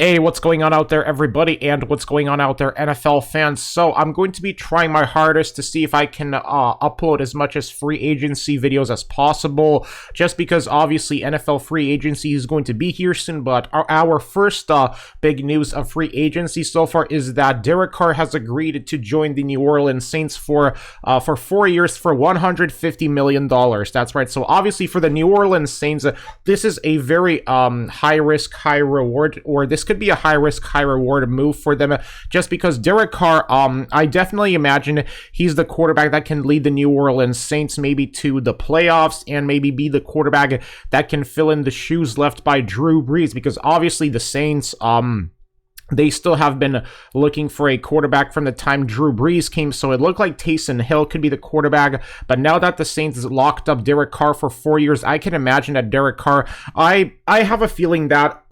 Hey, what's going on out there, everybody, and what's going on out there, NFL fans? So I'm going to be trying my hardest to see if I can upload as much as free agency videos as possible, just because obviously NFL free agency is going to be here soon. But our first big news of free agency so far is that Derek Carr has agreed to join the New Orleans Saints for 4 years for $150 million. That's right. So obviously for the New Orleans Saints, this is a very high risk, high reward, or this could be a high risk, high reward move for them, just because Derek Carr, I definitely imagine he's the quarterback that can lead the New Orleans Saints maybe to the playoffs and maybe be the quarterback that can fill in the shoes left by Drew Brees, because obviously the Saints, they still have been looking for a quarterback from the time Drew Brees came, so it looked like Taysom Hill could be the quarterback. But now that the Saints locked up Derek Carr for 4 years, I can imagine that Derek Carr, I have a feeling that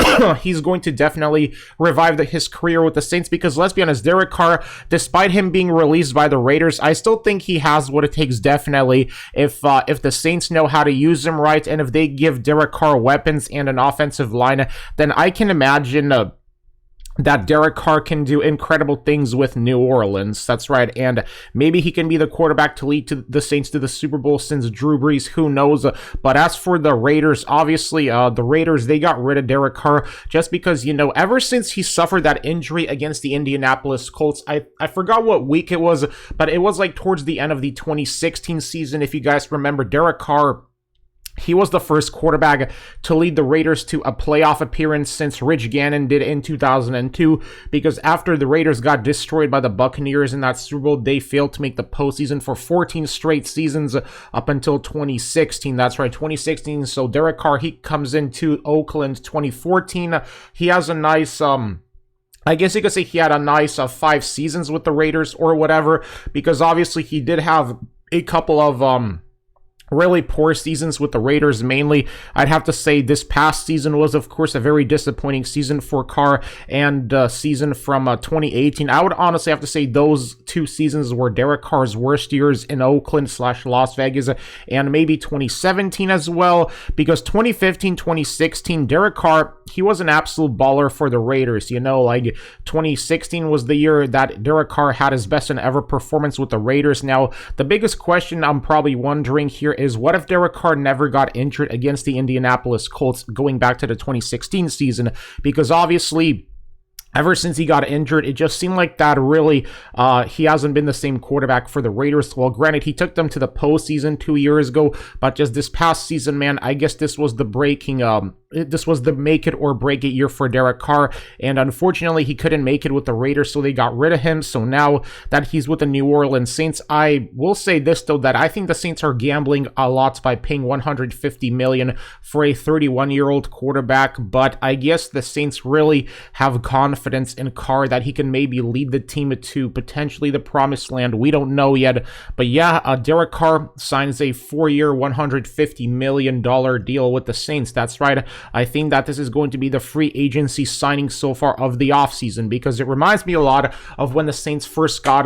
he's going to definitely revive his career with the Saints, because let's be honest, Derek Carr, despite him being released by the Raiders, I still think he has what it takes definitely if the Saints know how to use him right, and if they give Derek Carr weapons and an offensive line, then I can imagine that Derek Carr can do incredible things with New Orleans. That's right. And maybe he can be the quarterback to lead to the Saints to the Super Bowl since Drew Brees, who knows. But as for the Raiders, obviously, the Raiders, they got rid of Derek Carr just because, you know, ever since he suffered that injury against the Indianapolis Colts, I forgot what week it was, but it was like towards the end of the 2016 season. If you guys remember, Derek Carr, he was the first quarterback to lead the Raiders to a playoff appearance since Rich Gannon did in 2002, because after the Raiders got destroyed by the Buccaneers in that Super Bowl, they failed to make the postseason for 14 straight seasons up until 2016. That's right, 2016. So Derek Carr, he comes into Oakland 2014. He has a nice I guess you could say he had a nice 5 seasons with the Raiders or whatever, because obviously he did have a couple of really poor seasons with the Raiders. Mainly, I'd have to say this past season was, of course, a very disappointing season for Carr, and season from 2018. I would honestly have to say those 2 seasons were Derek Carr's worst years in Oakland / Las Vegas, and maybe 2017 as well, because 2015, 2016, Derek Carr, he was an absolute baller for the Raiders. You know, like 2016 was the year that Derek Carr had his best and ever performance with the Raiders. Now, the biggest question I'm probably wondering here is, what if Derek Carr never got injured against the Indianapolis Colts going back to the 2016 season? Because obviously, ever since he got injured, it just seemed like that really, he hasn't been the same quarterback for the Raiders. Well, granted, he took them to the postseason 2 years ago, but just this past season, man, I guess this was the this was the make it or break it year for Derek Carr, and unfortunately, he couldn't make it with the Raiders, so they got rid of him. So now that he's with the New Orleans Saints, I will say this, though, that I think the Saints are gambling a lot by paying $150 million for a 31-year-old quarterback, but I guess the Saints really have confidence in Carr that he can maybe lead the team to potentially the promised land. We don't know yet, but yeah, Derek Carr signs a 4-year, $150 million deal with the Saints. That's right. I think that this is going to be the free agency signing so far of the offseason, because it reminds me a lot of when the Saints first got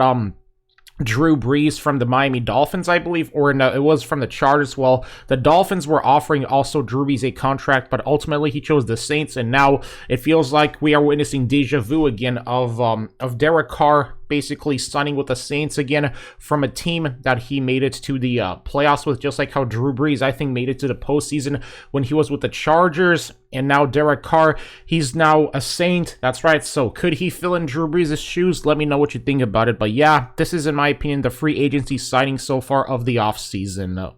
Drew Brees from the Miami Dolphins, I believe, or no, it was from the Chargers. Well, the Dolphins were offering also Drew Brees a contract, but ultimately he chose the Saints, and now it feels like we are witnessing deja vu again of Derek Carr basically signing with the Saints again from a team that he made it to the playoffs with, just like how Drew Brees, I think, made it to the postseason when he was with the Chargers. And now Derek Carr, he's now a Saint. That's right. So could he fill in Drew Brees' shoes? Let me know what you think about it. But yeah, this is, in my opinion, the free agency signing so far of the offseason.